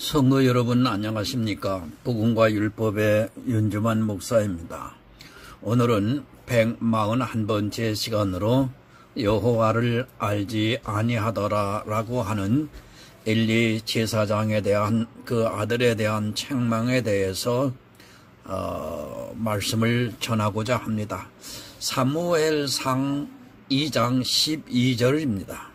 성도 여러분 안녕하십니까? 복음과 율법의 윤주만 목사입니다. 오늘은 141번째 시간으로 여호와를 알지 아니하더라 라고 하는 엘리 제사장에 대한 그 아들에 대한 책망에 대해서 말씀을 전하고자 합니다. 사무엘상 2장 12절입니다.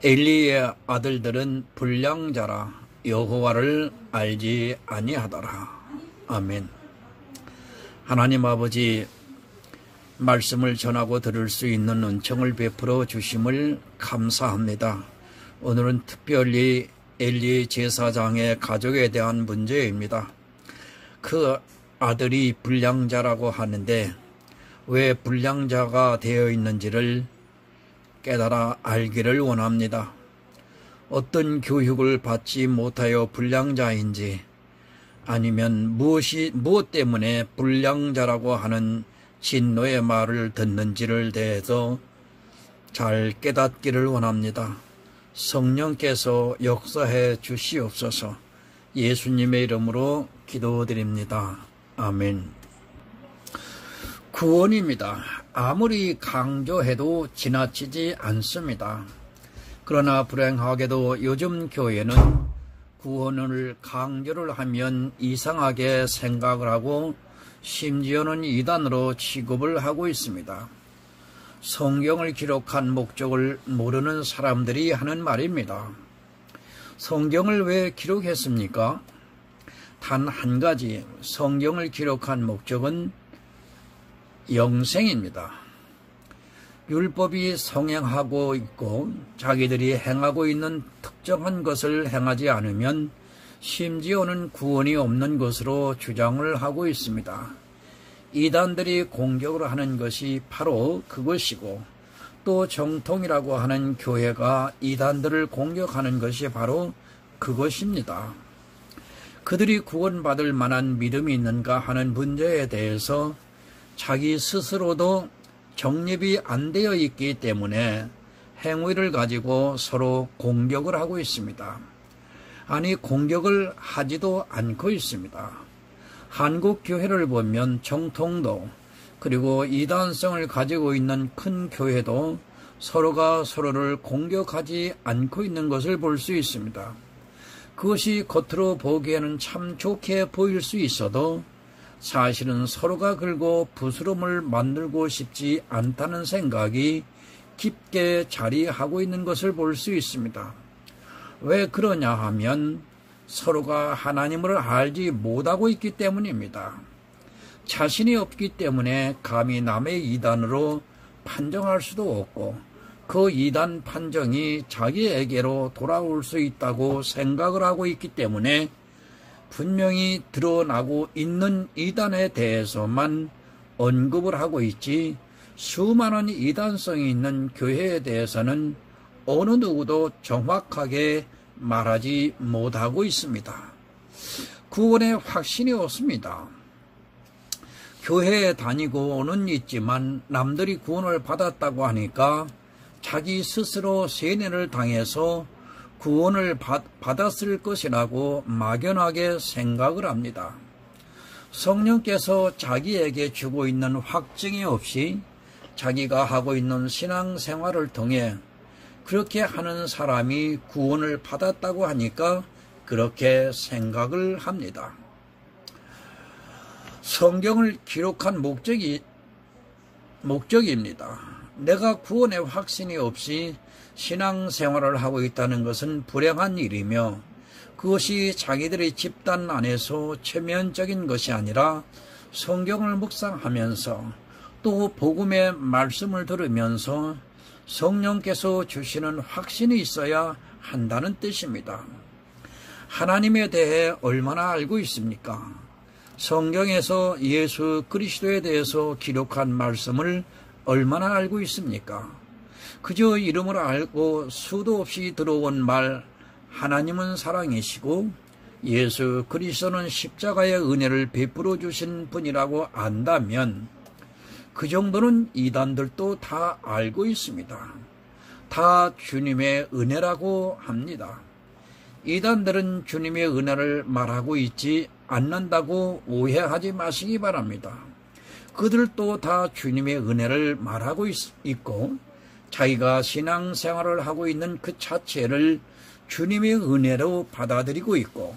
엘리의 아들들은 불량자라 여호와를 알지 아니하더라. 아멘. 하나님 아버지, 말씀을 전하고 들을 수 있는 은총을 베풀어 주심을 감사합니다. 오늘은 특별히 엘리 제사장의 가족에 대한 문제입니다. 그 아들이 불량자라고 하는데 왜 불량자가 되어 있는지를 깨달아 알기를 원합니다. 어떤 교육을 받지 못하여 불량자인지 아니면 무엇 때문에 불량자라고 하는 진노의 말을 듣는지를 대해서 잘 깨닫기를 원합니다. 성령께서 역사해 주시옵소서. 예수님의 이름으로 기도드립니다. 아멘. 구원입니다. 아무리 강조해도 지나치지 않습니다. 그러나 불행하게도 요즘 교회는 구원을 강조를 하면 이상하게 생각을 하고 심지어는 이단으로 취급을 하고 있습니다. 성경을 기록한 목적을 모르는 사람들이 하는 말입니다. 성경을 왜 기록했습니까? 단 한 가지, 성경을 기록한 목적은 영생입니다. 율법이 성행하고 있고 자기들이 행하고 있는 특정한 것을 행하지 않으면 심지어는 구원이 없는 것으로 주장을 하고 있습니다. 이단들이 공격을 하는 것이 바로 그것이고 또 정통이라고 하는 교회가 이단들을 공격하는 것이 바로 그것입니다. 그들이 구원받을 만한 믿음이 있는가 하는 문제에 대해서 자기 스스로도 정립이 안 되어 있기 때문에 행위를 가지고 서로 공격을 하고 있습니다. 아니, 공격을 하지도 않고 있습니다. 한국 교회를 보면 정통도 그리고 이단성을 가지고 있는 큰 교회도 서로가 서로를 공격하지 않고 있는 것을 볼 수 있습니다. 그것이 겉으로 보기에는 참 좋게 보일 수 있어도 사실은 서로가 긁고 부스럼을 만들고 싶지 않다는 생각이 깊게 자리하고 있는 것을 볼 수 있습니다. 왜 그러냐 하면 서로가 하나님을 알지 못하고 있기 때문입니다. 자신이 없기 때문에 감히 남의 이단으로 판정할 수도 없고 그 이단 판정이 자기에게로 돌아올 수 있다고 생각을 하고 있기 때문에 분명히 드러나고 있는 이단에 대해서만 언급을 하고 있지 수많은 이단성이 있는 교회에 대해서는 어느 누구도 정확하게 말하지 못하고 있습니다. 구원의 확신이 없습니다. 교회에 다니고는 있지만 남들이 구원을 받았다고 하니까 자기 스스로 세뇌를 당해서 구원을 받았을 것이라고 막연하게 생각을 합니다. 성령께서 자기에게 주고 있는 확증이 없이 자기가 하고 있는 신앙생활을 통해 그렇게 하는 사람이 구원을 받았다고 하니까 그렇게 생각을 합니다. 성경을 기록한 목적입니다. 내가 구원의 확신이 없이 신앙생활을 하고 있다는 것은 불행한 일이며 그것이 자기들의 집단 안에서 체면적인 것이 아니라 성경을 묵상하면서 또 복음의 말씀을 들으면서 성령께서 주시는 확신이 있어야 한다는 뜻입니다. 하나님에 대해 얼마나 알고 있습니까? 성경에서 예수 그리스도에 대해서 기록한 말씀을 얼마나 알고 있습니까? 그저 이름을 알고 수도 없이 들어온 말 하나님은 사랑이시고 예수 그리스도는 십자가의 은혜를 베풀어 주신 분이라고 안다면 그 정도는 이단들도 다 알고 있습니다. 다 주님의 은혜라고 합니다. 이단들은 주님의 은혜를 말하고 있지 않는다고 오해하지 마시기 바랍니다. 그들도 다 주님의 은혜를 말하고 있고 자기가 신앙생활을 하고 있는 그 자체를 주님의 은혜로 받아들이고 있고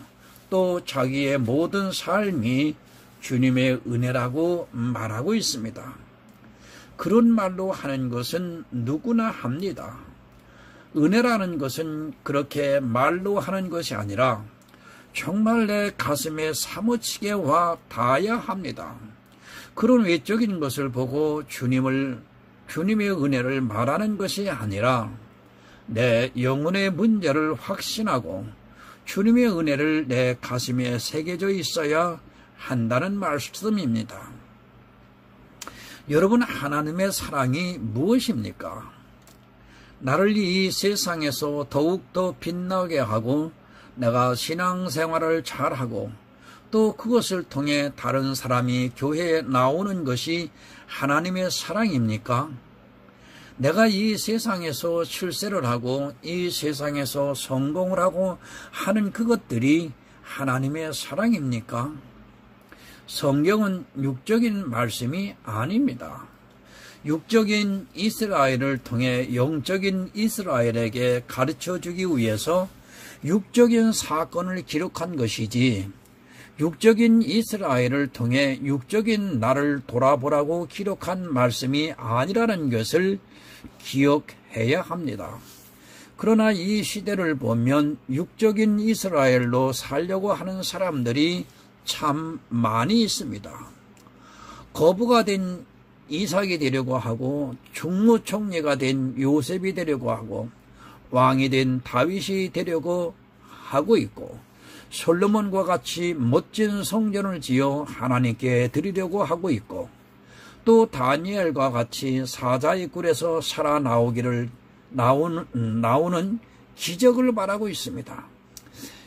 또 자기의 모든 삶이 주님의 은혜라고 말하고 있습니다. 그런 말로 하는 것은 누구나 합니다. 은혜라는 것은 그렇게 말로 하는 것이 아니라 정말 내 가슴에 사무치게 와 닿아야 합니다. 그런 외적인 것을 보고 주님의 은혜를 말하는 것이 아니라 내 영혼의 문제를 확신하고 주님의 은혜를 내 가슴에 새겨져 있어야 한다는 말씀입니다. 여러분, 하나님의 사랑이 무엇입니까? 나를 이 세상에서 더욱더 빛나게 하고 내가 신앙생활을 잘하고 또 그것을 통해 다른 사람이 교회에 나오는 것이 하나님의 사랑입니까? 내가 이 세상에서 출세를 하고 이 세상에서 성공을 하고 하는 그것들이 하나님의 사랑입니까? 성경은 육적인 말씀이 아닙니다. 육적인 이스라엘을 통해 영적인 이스라엘에게 가르쳐주기 위해서 육적인 사건을 기록한 것이지 육적인 이스라엘을 통해 육적인 나를 돌아보라고 기록한 말씀이 아니라는 것을 기억해야 합니다. 그러나 이 시대를 보면 육적인 이스라엘로 살려고 하는 사람들이 참 많이 있습니다. 거부가 된 이삭이 되려고 하고 중무총리가 된 요셉이 되려고 하고 왕이 된 다윗이 되려고 하고 있고 솔로몬과 같이 멋진 성전을 지어 하나님께 드리려고 하고 있고 또 다니엘과 같이 사자의 굴에서 살아나오기를 나오는 기적을 말하고 있습니다.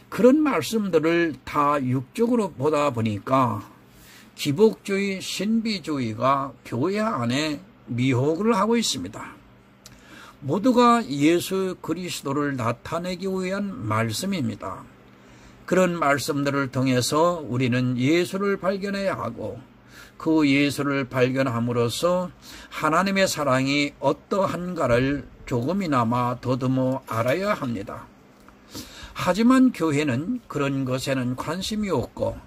그런 말씀들을 다 육적으로 보다 보니까 기복주의, 신비주의가 교회 안에 미혹을 하고 있습니다. 모두가 예수 그리스도를 나타내기 위한 말씀입니다. 그런 말씀들을 통해서 우리는 예수를 발견해야 하고 그 예수를 발견함으로써 하나님의 사랑이 어떠한가를 조금이나마 더듬어 알아야 합니다. 하지만 교회는 그런 것에는 관심이 없고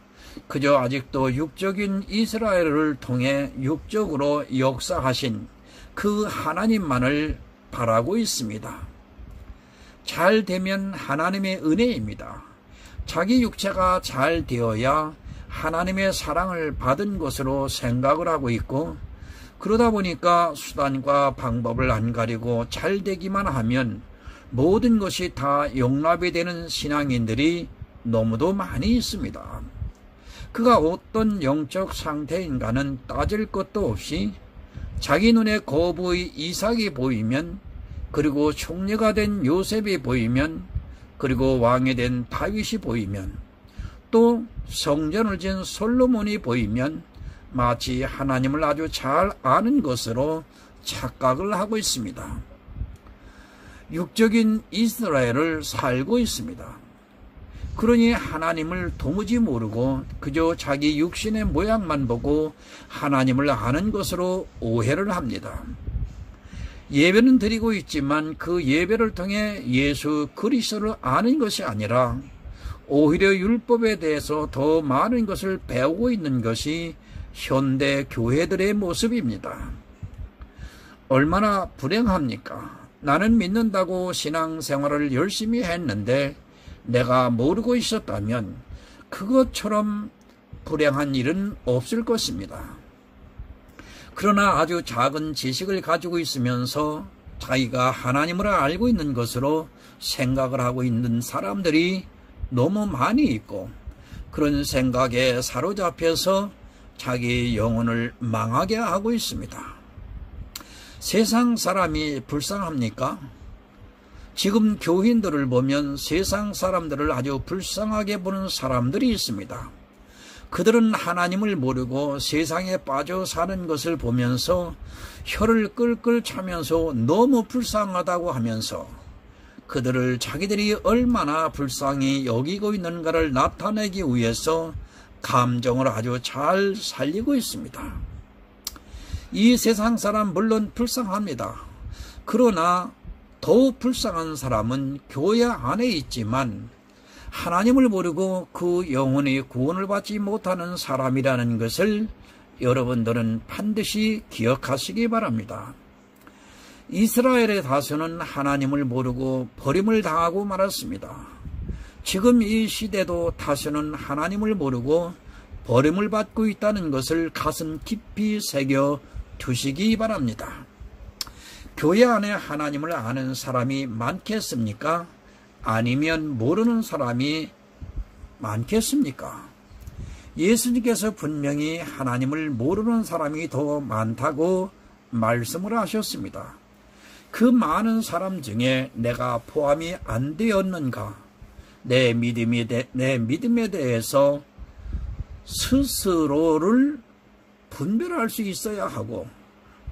그저 아직도 육적인 이스라엘을 통해 육적으로 역사하신 그 하나님만을 바라고 있습니다. 잘 되면 하나님의 은혜입니다. 자기 육체가 잘 되어야 하나님의 사랑을 받은 것으로 생각을 하고 있고 그러다 보니까 수단과 방법을 안 가리고 잘 되기만 하면 모든 것이 다 용납이 되는 신앙인들이 너무도 많이 있습니다. 그가 어떤 영적 상태인가는 따질 것도 없이 자기 눈에 거부의 이삭이 보이면 그리고 총리가 된 요셉이 보이면 그리고 왕이 된 다윗이 보이면 또 성전을 지은 솔로몬이 보이면 마치 하나님을 아주 잘 아는 것으로 착각을 하고 있습니다. 육적인 이스라엘을 살고 있습니다. 그러니 하나님을 도무지 모르고 그저 자기 육신의 모양만 보고 하나님을 아는 것으로 오해를 합니다. 예배는 드리고 있지만 그 예배를 통해 예수 그리스도를 아는 것이 아니라 오히려 율법에 대해서 더 많은 것을 배우고 있는 것이 현대 교회들의 모습입니다. 얼마나 불행합니까? 나는 믿는다고 신앙생활을 열심히 했는데 내가 모르고 있었다면 그것처럼 불행한 일은 없을 것입니다. 그러나 아주 작은 지식을 가지고 있으면서 자기가 하나님을 알고 있는 것으로 생각을 하고 있는 사람들이 너무 많이 있고 그런 생각에 사로잡혀서 자기 영혼을 망하게 하고 있습니다. 세상 사람이 불쌍합니까? 지금 교인들을 보면 세상 사람들을 아주 불쌍하게 보는 사람들이 있습니다. 그들은 하나님을 모르고 세상에 빠져 사는 것을 보면서 혀를 끌끌 차면서 너무 불쌍하다고 하면서 그들을 자기들이 얼마나 불쌍히 여기고 있는가를 나타내기 위해서 감정을 아주 잘 살리고 있습니다. 이 세상 사람 물론 불쌍합니다. 그러나 더욱 불쌍한 사람은 교회 안에 있지만 하나님을 모르고 그 영혼의 구원을 받지 못하는 사람이라는 것을 여러분들은 반드시 기억하시기 바랍니다. 이스라엘의 다수는 하나님을 모르고 버림을 당하고 말았습니다. 지금 이 시대도 다수는 하나님을 모르고 버림을 받고 있다는 것을 가슴 깊이 새겨 두시기 바랍니다. 교회 안에 하나님을 아는 사람이 많겠습니까? 아니면 모르는 사람이 많겠습니까? 예수님께서 분명히 하나님을 모르는 사람이 더 많다고 말씀을 하셨습니다. 그 많은 사람 중에 내가 포함이 안 되었는가? 내 믿음에 대해서 스스로를 분별할 수 있어야 하고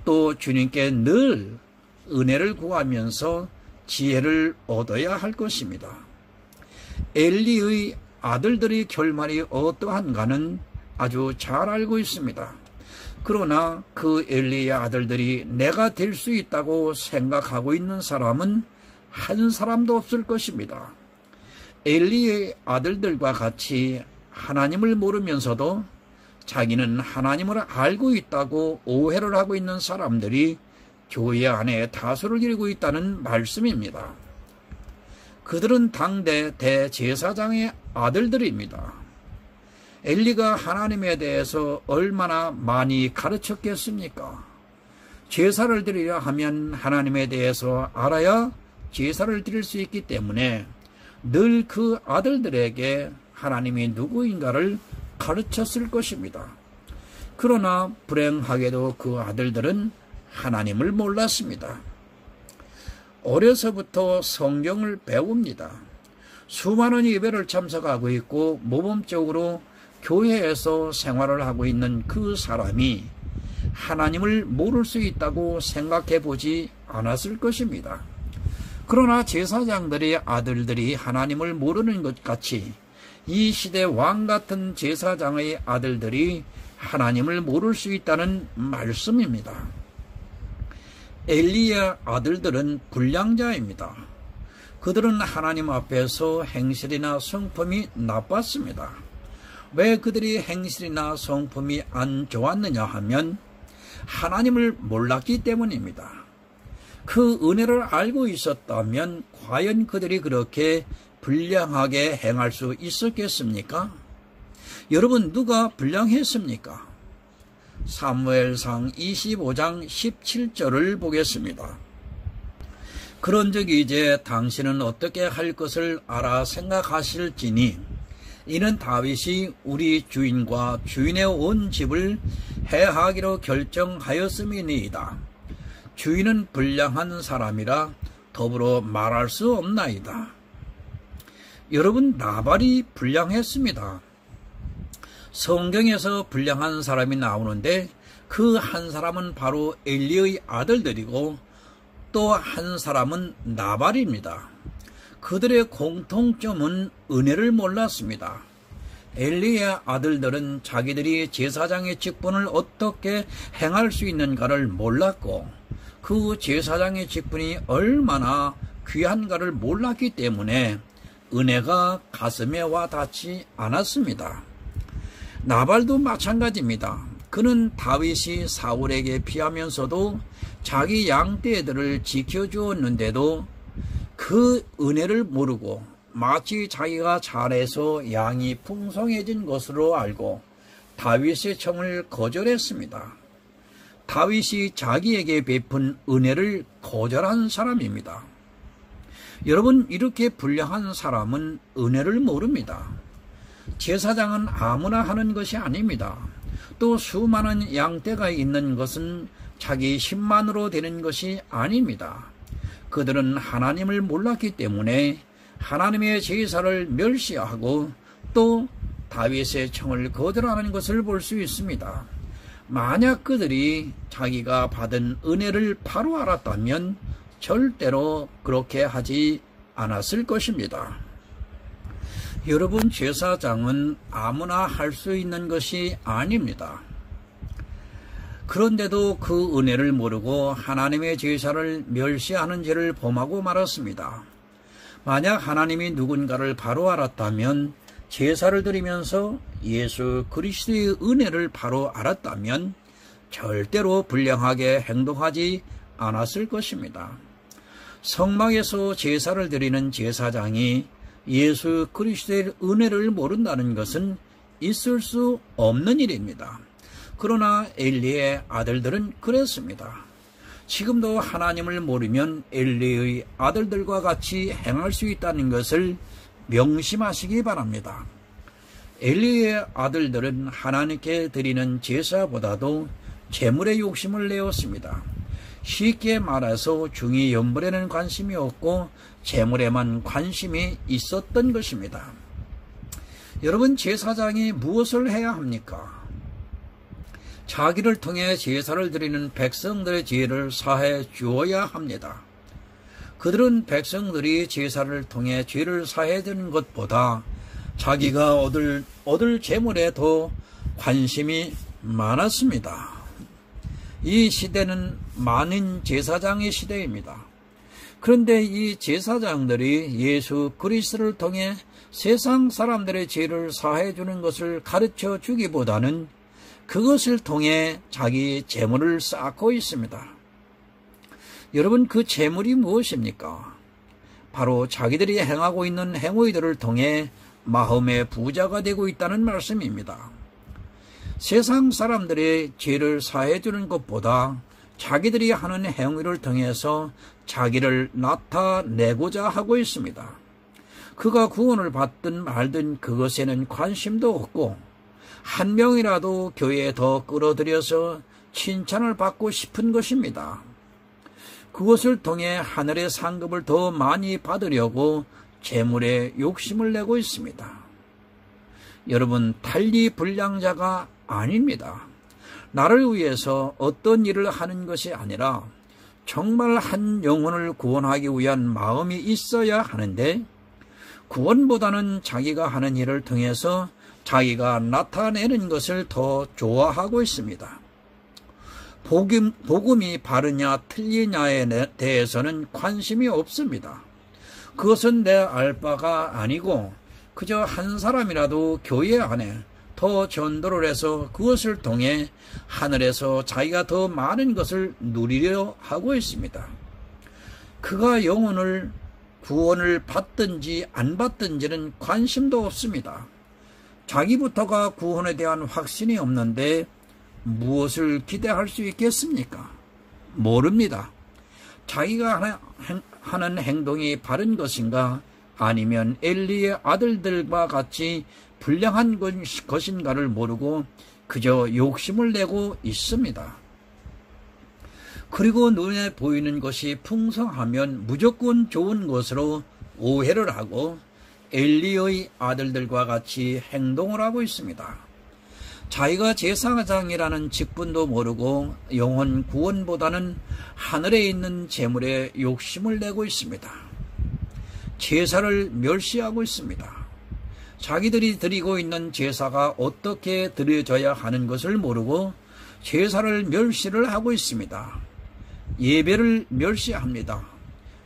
또 주님께 늘 은혜를 구하면서 지혜를 얻어야 할 것입니다. 엘리의 아들들의 결말이 어떠한가는 아주 잘 알고 있습니다. 그러나 그 엘리의 아들들이 내가 될 수 있다고 생각하고 있는 사람은 한 사람도 없을 것입니다. 엘리의 아들들과 같이 하나님을 모르면서도 자기는 하나님을 알고 있다고 오해를 하고 있는 사람들이 교회 안에 다수를 이루고 있다는 말씀입니다. 그들은 당대 대제사장의 아들들입니다. 엘리가 하나님에 대해서 얼마나 많이 가르쳤겠습니까? 제사를 드리려 하면 하나님에 대해서 알아야 제사를 드릴 수 있기 때문에 늘 그 아들들에게 하나님이 누구인가를 가르쳤을 것입니다. 그러나 불행하게도 그 아들들은 하나님을 몰랐습니다. 어려서부터 성경을 배웁니다. 수많은 예배를 참석하고 있고 모범적으로 교회에서 생활을 하고 있는 그 사람이 하나님을 모를 수 있다고 생각해 보지 않았을 것입니다. 그러나 제사장들의 아들들이 하나님을 모르는 것 같이 이 시대 왕 같은 제사장의 아들들이 하나님을 모를 수 있다는 말씀입니다. 엘리의 아들들은 불량자입니다. 그들은 하나님 앞에서 행실이나 성품이 나빴습니다. 왜 그들이 행실이나 성품이 안 좋았느냐 하면 하나님을 몰랐기 때문입니다. 그 은혜를 알고 있었다면 과연 그들이 그렇게 불량하게 행할 수 있었겠습니까? 여러분, 누가 불량했습니까? 사무엘상 25장 17절을 보겠습니다. 그런즉 이제 당신은 어떻게 할 것을 알아 생각하실지니 이는 다윗이 우리 주인과 주인의 온 집을 해하기로 결정하였음이니이다. 주인은 불량한 사람이라 더불어 말할 수 없나이다. 여러분, 나발이 불량했습니다. 성경에서 불량한 사람이 나오는데 그 한 사람은 바로 엘리의 아들들이고 또 한 사람은 나발입니다. 그들의 공통점은 은혜를 몰랐습니다. 엘리의 아들들은 자기들이 제사장의 직분을 어떻게 행할 수 있는가를 몰랐고 그 제사장의 직분이 얼마나 귀한가를 몰랐기 때문에 은혜가 가슴에 와 닿지 않았습니다. 나발도 마찬가지입니다. 그는 다윗이 사울에게 피하면서도 자기 양떼들을 지켜주었는데도 그 은혜를 모르고 마치 자기가 잘해서 양이 풍성해진 것으로 알고 다윗의 청을 거절했습니다. 다윗이 자기에게 베푼 은혜를 거절한 사람입니다. 여러분, 이렇게 불량한 사람은 은혜를 모릅니다. 제사장은 아무나 하는 것이 아닙니다. 또 수많은 양떼가 있는 것은 자기 힘만으로 되는 것이 아닙니다. 그들은 하나님을 몰랐기 때문에 하나님의 제사를 멸시하고 또 다윗의 청을 거절하는 것을 볼 수 있습니다. 만약 그들이 자기가 받은 은혜를 바로 알았다면 절대로 그렇게 하지 않았을 것입니다. 여러분, 제사장은 아무나 할 수 있는 것이 아닙니다. 그런데도 그 은혜를 모르고 하나님의 제사를 멸시하는 죄를 범하고 말았습니다. 만약 하나님이 누군가를 바로 알았다면, 제사를 드리면서 예수 그리스도의 은혜를 바로 알았다면 절대로 불량하게 행동하지 않았을 것입니다. 성막에서 제사를 드리는 제사장이 예수 그리스도의 은혜를 모른다는 것은 있을 수 없는 일입니다. 그러나 엘리의 아들들은 그랬습니다. 지금도 하나님을 모르면 엘리의 아들들과 같이 행할 수 있다는 것을 명심하시기 바랍니다. 엘리의 아들들은 하나님께 드리는 제사보다도 재물에 욕심을 내었습니다. 쉽게 말해서 중의 연불에는 관심이 없고 재물에만 관심이 있었던 것입니다. 여러분, 제사장이 무엇을 해야 합니까? 자기를 통해 제사를 드리는 백성들의 죄를 사해 주어야 합니다. 그들은 백성들이 제사를 통해 죄를 사해 주는 것보다 자기가 얻을 재물에 더 관심이 많았습니다. 이 시대는 많은 제사장의 시대입니다. 그런데 이 제사장들이 예수 그리스도를 통해 세상 사람들의 죄를 사해 주는 것을 가르쳐 주기보다는 그것을 통해 자기 재물을 쌓고 있습니다. 여러분, 그 재물이 무엇입니까? 바로 자기들이 행하고 있는 행위들을 통해 마음의 부자가 되고 있다는 말씀입니다. 세상 사람들의 죄를 사해 주는 것보다 자기들이 하는 행위를 통해서 자기를 나타내고자 하고 있습니다. 그가 구원을 받든 말든 그것에는 관심도 없고, 한 명이라도 교회에 더 끌어들여서 칭찬을 받고 싶은 것입니다. 그것을 통해 하늘의 상급을 더 많이 받으려고 재물에 욕심을 내고 있습니다. 여러분, 달리 불량자가 아닙니다. 나를 위해서 어떤 일을 하는 것이 아니라 정말 한 영혼을 구원하기 위한 마음이 있어야 하는데, 구원보다는 자기가 하는 일을 통해서 자기가 나타내는 것을 더 좋아하고 있습니다. 복음이 바르냐 틀리냐에 대해서는 관심이 없습니다. 그것은 내 알 바가 아니고 그저 한 사람이라도 교회 안에 더 전도를 해서 그것을 통해 하늘에서 자기가 더 많은 것을 누리려 하고 있습니다. 그가 영혼을 구원을 받든지 안 받든지는 관심도 없습니다. 자기부터가 구원에 대한 확신이 없는데 무엇을 기대할 수 있겠습니까? 모릅니다. 자기가 하는 행동이 바른 것인가, 아니면 엘리의 아들들과 같이 불량한 것인가를 모르고 그저 욕심을 내고 있습니다. 그리고 눈에 보이는 것이 풍성하면 무조건 좋은 것으로 오해를 하고 엘리의 아들들과 같이 행동을 하고 있습니다. 자기가 제사장이라는 직분도 모르고 영혼 구원보다는 하늘에 있는 재물에 욕심을 내고 있습니다. 제사를 멸시하고 있습니다. 자기들이 드리고 있는 제사가 어떻게 드려져야 하는 것을 모르고 제사를 멸시를 하고 있습니다. 예배를 멸시합니다.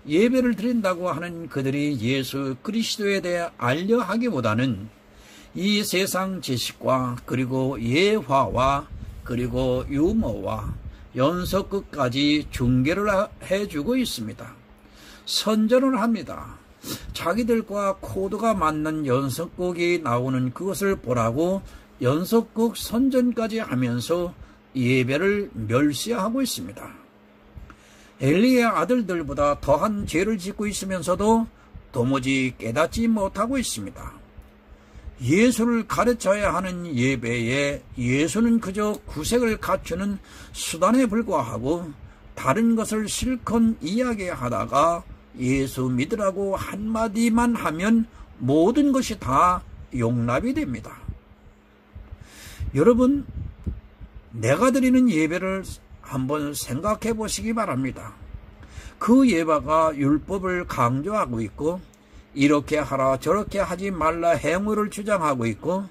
예배를 드린다고 하는 그들이 예수 그리스도에 대해 알려 하기보다는 이 세상 지식과 그리고 예화와 그리고 유머와 연속극까지 중계를 해주고 있습니다. 선전을 합니다. 자기들과 코드가 맞는 연속극이 나오는 그것을 보라고 연속극 선전까지 하면서 예배를 멸시하고 있습니다. 엘리의 아들들보다 더한 죄를 짓고 있으면서도 도무지 깨닫지 못하고 있습니다. 예수를 가르쳐야 하는 예배에 예수는 그저 구색을 갖추는 수단에 불과하고 다른 것을 실컷 이야기하다가 예수 믿으라고 한마디만 하면 모든 것이 다 용납이 됩니다. 여러분, 내가 드리는 예배를 한번 생각해 보시기 바랍니다. 그 예배가 율법을 강조하고 있고 이렇게 하라 저렇게 하지 말라 행위를 주장하고 있고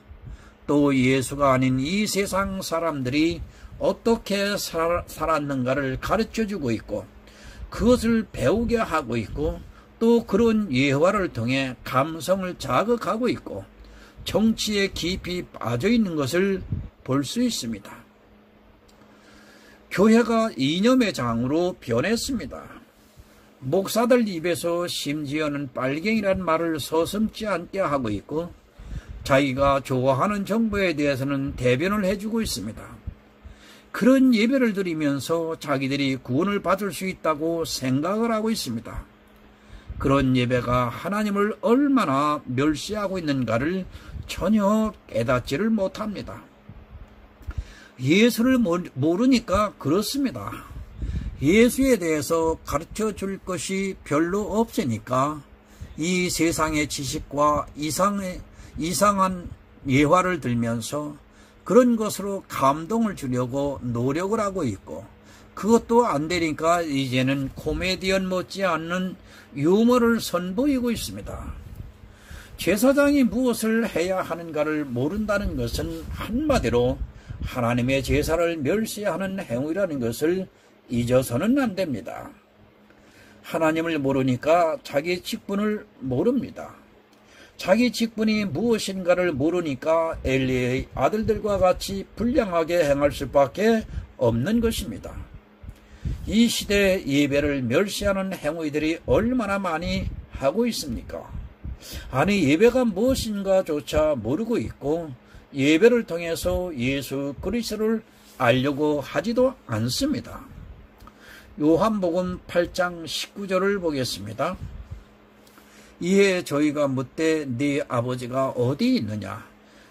또 예수가 아닌 이 세상 사람들이 어떻게 살았는가를 가르쳐주고 있고 그것을 배우게 하고 있고 또 그런 예화를 통해 감성을 자극하고 있고 정치에 깊이 빠져있는 것을 볼 수 있습니다. 교회가 이념의 장으로 변했습니다. 목사들 입에서 심지어는 빨갱이라는 말을 서슴지 않게 하고 있고 자기가 좋아하는 정부에 대해서는 대변을 해주고 있습니다. 그런 예배를 드리면서 자기들이 구원을 받을 수 있다고 생각을 하고 있습니다. 그런 예배가 하나님을 얼마나 멸시하고 있는가를 전혀 깨닫지를 못합니다. 예수를 모르니까 그렇습니다. 예수에 대해서 가르쳐 줄 것이 별로 없으니까 이 세상의 지식과 이상한 예화를 들면서 그런 것으로 감동을 주려고 노력을 하고 있고 그것도 안 되니까 이제는 코미디언 못지않는 유머를 선보이고 있습니다. 제사장이 무엇을 해야 하는가를 모른다는 것은 한마디로 하나님의 제사를 멸시하는 행위라는 것을 잊어서는 안 됩니다. 하나님을 모르니까 자기 직분을 모릅니다. 자기 직분이 무엇인가를 모르니까 엘리의 아들들과 같이 불량하게 행할 수밖에 없는 것입니다. 이 시대의 예배를 멸시하는 행위들이 얼마나 많이 하고 있습니까? 아니 예배가 무엇인가조차 모르고 있고 예배를 통해서 예수 그리스도를 알려고 하지도 않습니다. 요한복음 8장 19절을 보겠습니다. 이에 저희가 묻되 네 아버지가 어디 있느냐?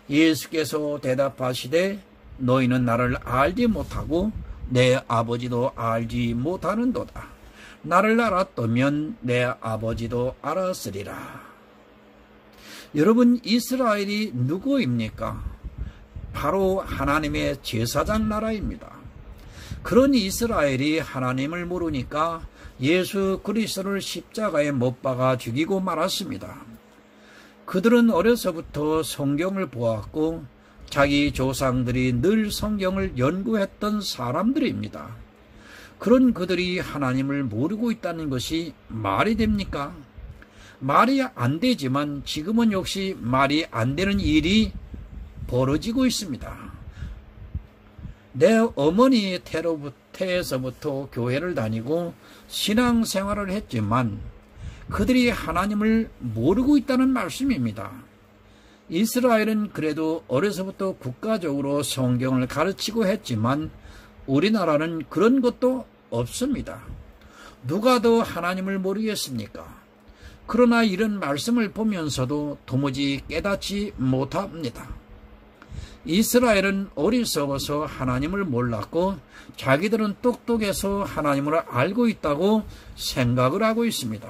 예수께서 대답하시되 너희는 나를 알지 못하고 내 아버지도 알지 못하는도다. 나를 알았다면 내 아버지도 알았으리라. 여러분 이스라엘이 누구입니까? 바로 하나님의 제사장 나라입니다. 그런 이스라엘이 하나님을 모르니까 예수 그리스도를 십자가에 못 박아 죽이고 말았습니다. 그들은 어려서부터 성경을 보았고 자기 조상들이 늘 성경을 연구했던 사람들입니다. 그런 그들이 하나님을 모르고 있다는 것이 말이 됩니까? 말이 안 되지만 지금은 역시 말이 안 되는 일이 벌어지고 있습니다. 내 어머니 태에서부터 교회를 다니고 신앙생활을 했지만 그들이 하나님을 모르고 있다는 말씀입니다. 이스라엘은 그래도 어려서부터 국가적으로 성경을 가르치고 했지만 우리나라는 그런 것도 없습니다. 누가 더 하나님을 모르겠습니까? 그러나 이런 말씀을 보면서도 도무지 깨닫지 못합니다. 이스라엘은 어리석어서 하나님을 몰랐고 자기들은 똑똑해서 하나님을 알고 있다고 생각을 하고 있습니다.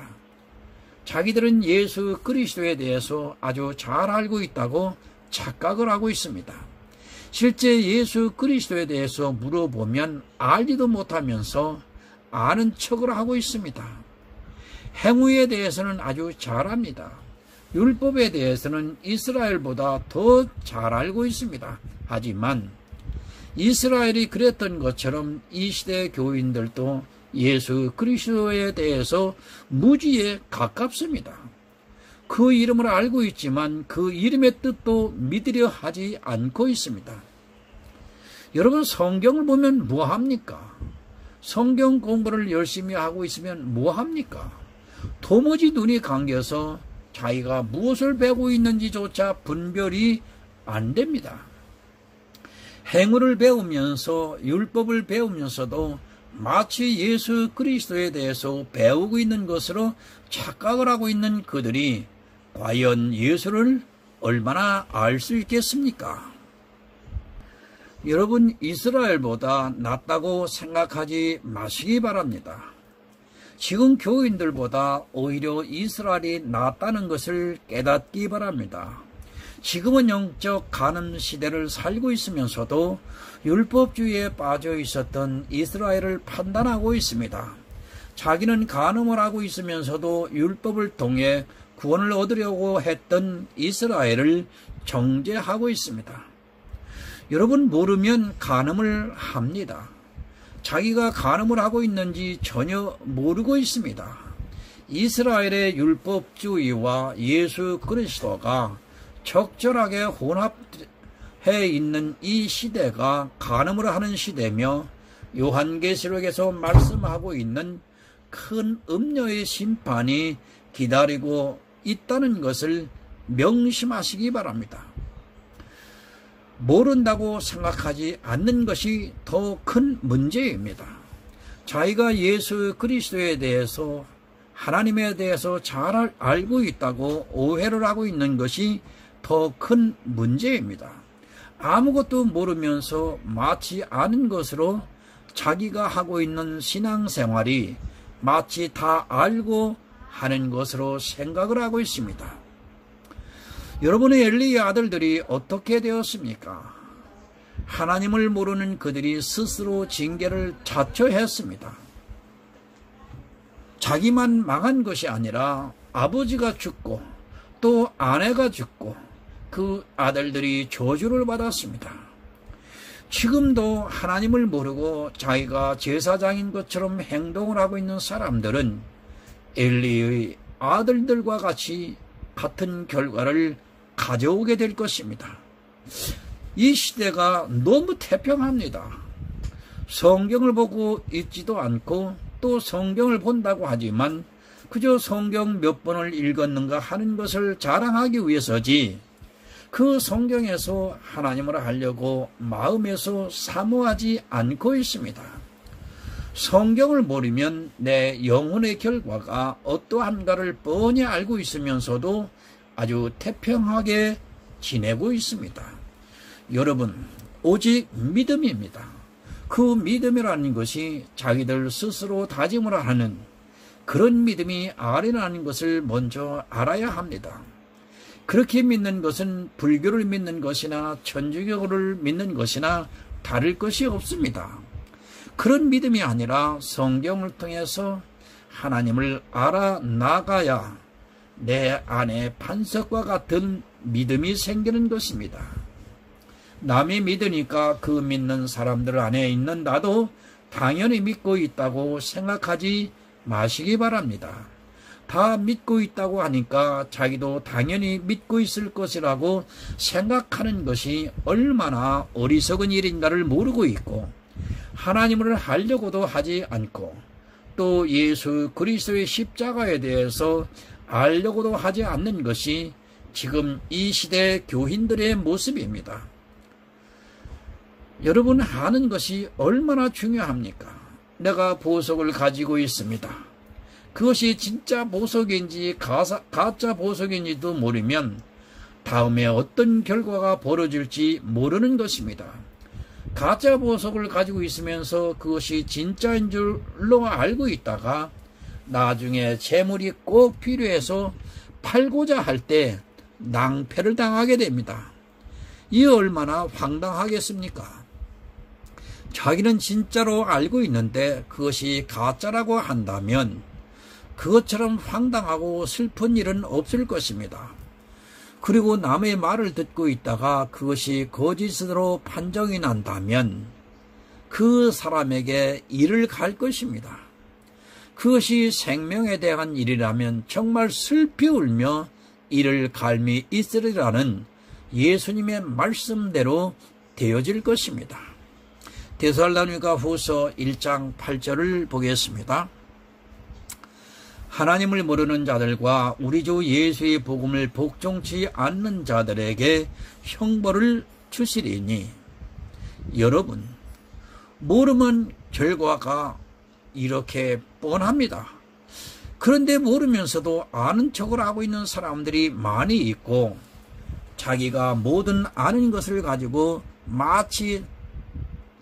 자기들은 예수 그리스도에 대해서 아주 잘 알고 있다고 착각을 하고 있습니다. 실제 예수 그리스도에 대해서 물어보면 알지도 못하면서 아는 척을 하고 있습니다. 행위에 대해서는 아주 잘 압니다. 율법에 대해서는 이스라엘보다 더 잘 알고 있습니다. 하지만 이스라엘이 그랬던 것처럼 이 시대 교인들도 예수 그리스도에 대해서 무지에 가깝습니다. 그 이름을 알고 있지만 그 이름의 뜻도 믿으려 하지 않고 있습니다. 여러분 성경을 보면 뭐합니까? 성경 공부를 열심히 하고 있으면 뭐합니까? 도무지 눈이 감겨서 자기가 무엇을 배우고 있는지조차 분별이 안 됩니다. 행위를 배우면서 율법을 배우면서도 마치 예수 그리스도에 대해서 배우고 있는 것으로 착각을 하고 있는 그들이 과연 예수를 얼마나 알 수 있겠습니까? 여러분 이스라엘보다 낫다고 생각하지 마시기 바랍니다. 지금 교인들보다 오히려 이스라엘이 낫다는 것을 깨닫기 바랍니다. 지금은 영적 간음 시대를 살고 있으면서도 율법주의에 빠져 있었던 이스라엘을 판단하고 있습니다. 자기는 간음을 하고 있으면서도 율법을 통해 구원을 얻으려고 했던 이스라엘을 정죄하고 있습니다. 여러분, 모르면 간음을 합니다. 자기가 간음을 하고 있는지 전혀 모르고 있습니다. 이스라엘의 율법주의와 예수 그리스도가 적절하게 혼합해 있는 이 시대가 간음을 하는 시대며 요한계시록에서 말씀하고 있는 큰 음녀의 심판이 기다리고 있다는 것을 명심하시기 바랍니다. 모른다고 생각하지 않는 것이 더 큰 문제입니다. 자기가 예수 그리스도에 대해서, 하나님에 대해서 잘 알고 있다고 오해를 하고 있는 것이 더 큰 문제입니다. 아무것도 모르면서 마치 아는 것으로 자기가 하고 있는 신앙생활이 마치 다 알고 하는 것으로 생각을 하고 있습니다. 여러분의 엘리의 아들들이 어떻게 되었습니까? 하나님을 모르는 그들이 스스로 징계를 자초했습니다. 자기만 망한 것이 아니라 아버지가 죽고 또 아내가 죽고 그 아들들이 저주를 받았습니다. 지금도 하나님을 모르고 자기가 제사장인 것처럼 행동을 하고 있는 사람들은 엘리의 아들들과 같은 결과를 가져오게 될 것입니다. 이 시대가 너무 태평합니다. 성경을 보고 읽지도 않고 또 성경을 본다고 하지만 그저 성경 몇 번을 읽었는가 하는 것을 자랑하기 위해서지 그 성경에서 하나님을 알려고 마음에서 사모하지 않고 있습니다. 성경을 모르면 내 영혼의 결과가 어떠한가를 뻔히 알고 있으면서도 아주 태평하게 지내고 있습니다. 여러분, 오직 믿음입니다. 그 믿음이라는 것이 자기들 스스로 다짐을 하는 그런 믿음이 아니라는 것을 먼저 알아야 합니다. 그렇게 믿는 것은 불교를 믿는 것이나 천주교를 믿는 것이나 다를 것이 없습니다. 그런 믿음이 아니라 성경을 통해서 하나님을 알아나가야 내 안에 반석과 같은 믿음이 생기는 것입니다. 남이 믿으니까 그 믿는 사람들 안에 있는 나도 당연히 믿고 있다고 생각하지 마시기 바랍니다. 다 믿고 있다고 하니까 자기도 당연히 믿고 있을 것이라고 생각하는 것이 얼마나 어리석은 일인가를 모르고 있고 하나님을 알려고도 하지 않고 또 예수 그리스도의 십자가에 대해서 알려고도 하지 않는 것이 지금 이 시대 교인들의 모습입니다. 여러분, 아는 것이 얼마나 중요합니까? 내가 보석을 가지고 있습니다. 그것이 진짜 보석인지 가짜 보석인지도 모르면 다음에 어떤 결과가 벌어질지 모르는 것입니다. 가짜 보석을 가지고 있으면서 그것이 진짜인 줄로 알고 있다가 나중에 재물이 꼭 필요해서 팔고자 할 때 낭패를 당하게 됩니다. 이 얼마나 황당하겠습니까? 자기는 진짜로 알고 있는데 그것이 가짜라고 한다면 그것처럼 황당하고 슬픈 일은 없을 것입니다. 그리고 남의 말을 듣고 있다가 그것이 거짓으로 판정이 난다면 그 사람에게 이를 갈 것입니다. 그것이 생명에 대한 일이라면 정말 슬피 울며 이를 갈미 있으리라는 예수님의 말씀대로 되어질 것입니다. 데살로니가 후서 1장 8절을 보겠습니다. 하나님을 모르는 자들과 우리 주 예수의 복음을 복종치 않는 자들에게 형벌을 주시리니. 여러분, 모르면 결과가 이렇게 뻔합니다. 그런데 모르면서도 아는 척을 하고 있는 사람들이 많이 있고 자기가 모든 아는 것을 가지고 마치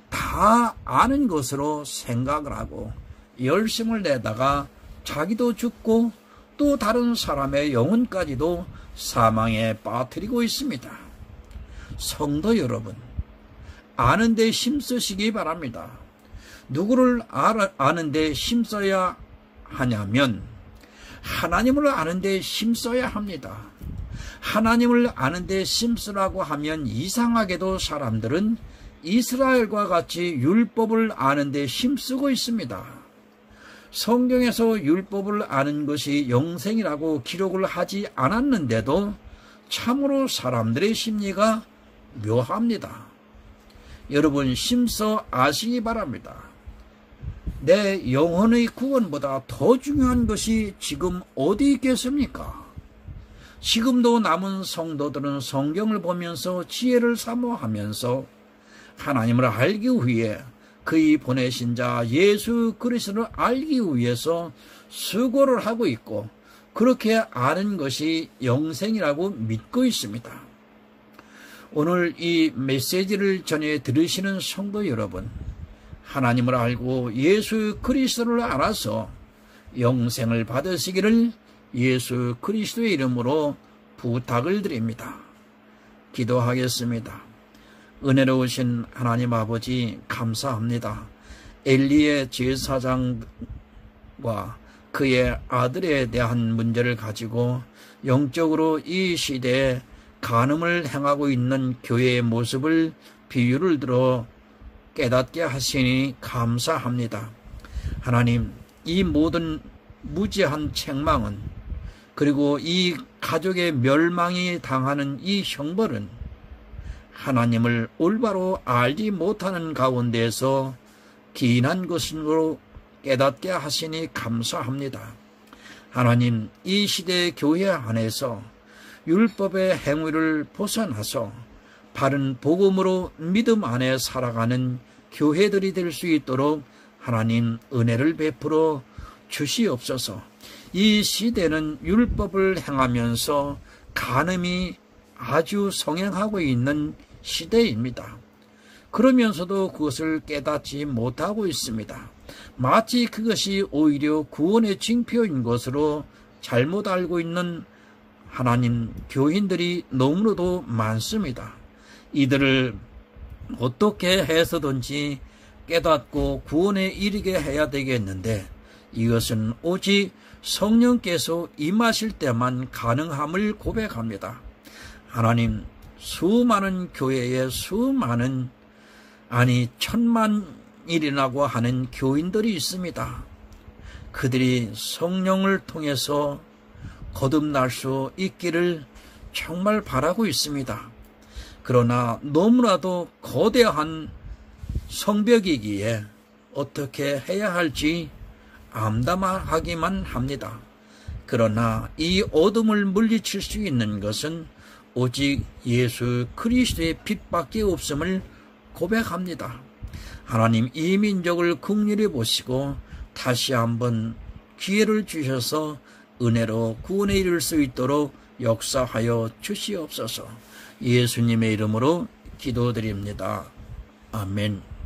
다 아는 것으로 생각을 하고 열심을 내다가 자기도 죽고 또 다른 사람의 영혼까지도 사망에 빠뜨리고 있습니다. 성도 여러분, 아는데 힘쓰시기 바랍니다. 누구를 아는데 힘써야 하냐면 하나님을 아는 데 힘써야 합니다. 하나님을 아는 데 힘쓰라고 하면 이상하게도 사람들은 이스라엘과 같이 율법을 아는 데 힘쓰고 있습니다. 성경에서 율법을 아는 것이 영생이라고 기록을 하지 않았는데도 참으로 사람들의 심리가 묘합니다. 여러분 힘써 아시기 바랍니다. 내 영혼의 구원보다 더 중요한 것이 지금 어디 있겠습니까? 지금도 남은 성도들은 성경을 보면서 지혜를 사모하면서 하나님을 알기 위해 그의 보내신 자 예수 그리스도를 알기 위해서 수고를 하고 있고 그렇게 아는 것이 영생이라고 믿고 있습니다. 오늘 이 메시지를 전해 들으시는 성도 여러분, 하나님을 알고 예수 그리스도를 알아서 영생을 받으시기를 예수 그리스도의 이름으로 부탁을 드립니다. 기도하겠습니다. 은혜로우신 하나님 아버지 감사합니다. 엘리의 제사장과 그의 아들에 대한 문제를 가지고 영적으로 이 시대에 간음을 행하고 있는 교회의 모습을 비유를 들어 깨닫게 하시니 감사합니다. 하나님, 이 모든 무지한 책망은 그리고 이 가족의 멸망이 당하는 이 형벌은 하나님을 올바로 알지 못하는 가운데서 기인한 것으로 깨닫게 하시니 감사합니다. 하나님, 이 시대의 교회 안에서 율법의 행위를 벗어나서 바른 복음으로 믿음 안에 살아가는 교회들이 될 수 있도록 하나님 은혜를 베풀어 주시옵소서. 이 시대는 율법을 행하면서 간음이 아주 성행하고 있는 시대입니다. 그러면서도 그것을 깨닫지 못하고 있습니다. 마치 그것이 오히려 구원의 징표인 것으로 잘못 알고 있는 하나님 교인들이 너무나도 많습니다. 이들을 어떻게 해서든지 깨닫고 구원에 이르게 해야 되겠는데 이것은 오직 성령께서 임하실 때만 가능함을 고백합니다. 하나님, 수많은 교회에 수많은 천만일이라고 하는 교인들이 있습니다. 그들이 성령을 통해서 거듭날 수 있기를 정말 바라고 있습니다. 그러나 너무나도 거대한 성벽이기에 어떻게 해야 할지 암담하기만 합니다. 그러나 이 어둠을 물리칠 수 있는 것은 오직 예수 그리스도의 빛밖에 없음을 고백합니다. 하나님, 이 민족을 긍휼히 보시고 다시 한번 기회를 주셔서 은혜로 구원에 이를 수 있도록 역사하여 주시옵소서. 예수님의 이름으로 기도드립니다. 아멘.